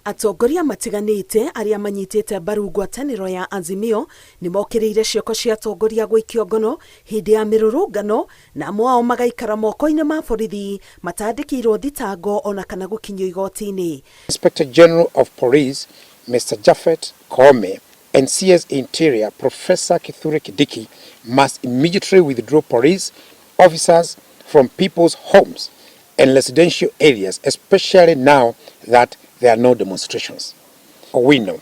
Atongoria matiganite aria manyitite mbaru ngwataniro ya Azimio ni mokiriire cioko cia atongoria gũikio ngono hindi ya mirurungano na amwe ao magaikara moko-ini ma borithi matandikirwo thitango ona kana gukinyio igoti-ini. Inspector General of Police Mr. Japhet Koome and CS Interior Professor Kithure Kindiki must immediately withdraw police officers from people's homes and residential areas, especially now that there are no demonstrations. We know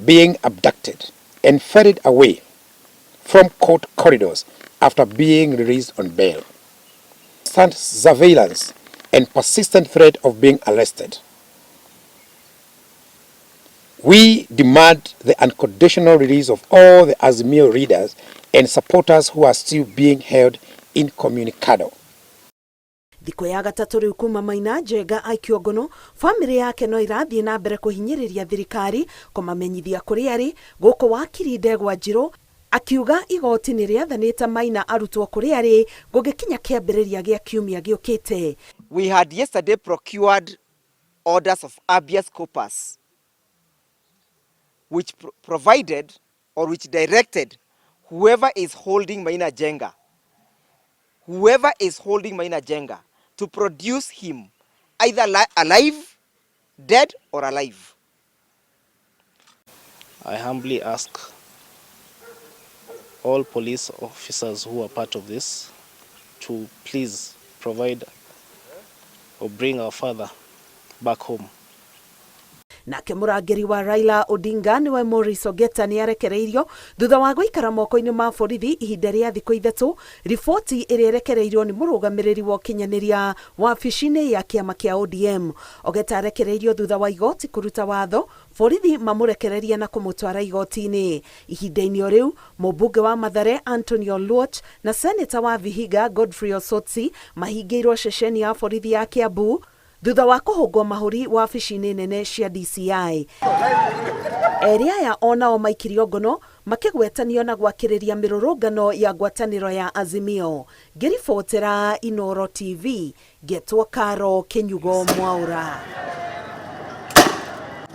being abducted and ferried away from court corridors after being released on bail. Constant surveillance and persistent threat of being arrested. We demand the unconditional release of all the Azimio leaders and supporters who are still being held incommunicado. Thiko ya gatatu riu kuma Maina Njenga aikio ngono, family yake no irathie na mbere kuhinyiriria thirikari kumamenyithia kuri ari guku wakiri Ndegwa Njiru akiuga igoti ni riathanite Maina arutwo kuri ari gugikinya kiambiriria gia kiumia giukite. We had yesterday procured orders of habeas corpus which provided or which directed whoever is holding Maina Njenga to produce him either alive, dead or alive. I humbly ask all police officers who are part of this to please provide or bring our father back home. Nake murangiri wa Raila Odinga niwe Maurice Ogeta ni arekereirio thutha wa guikara moko-ini ma borithi ihinda ria thikũ ithatu. Riboti iria irekereirio ni murugamiriri wa kinyanĩria wabici-ini ya kiama kia ODM. Ogeta arekereirio thutha wa igoti kuruta watho borithi mamurekereria na kumutwara igoti-ini. Ihinda-ini o riu mũmbunge wa Mathare Anthony Oluoch na seneta wa Vihiga Godfrey Osotsi mahingĩirwo ceceni ya borithi ya Kiambu thutha wa kuhungwo mahuri wabici-ini nene cia DCI. Eri aya onao maikirio ngono makigwetanio na gwakiriria mirurungano ya ngwataniro ya Azimio. Ngiribotera Inoro TV, Getwo Karo Kinyugo Mwaura.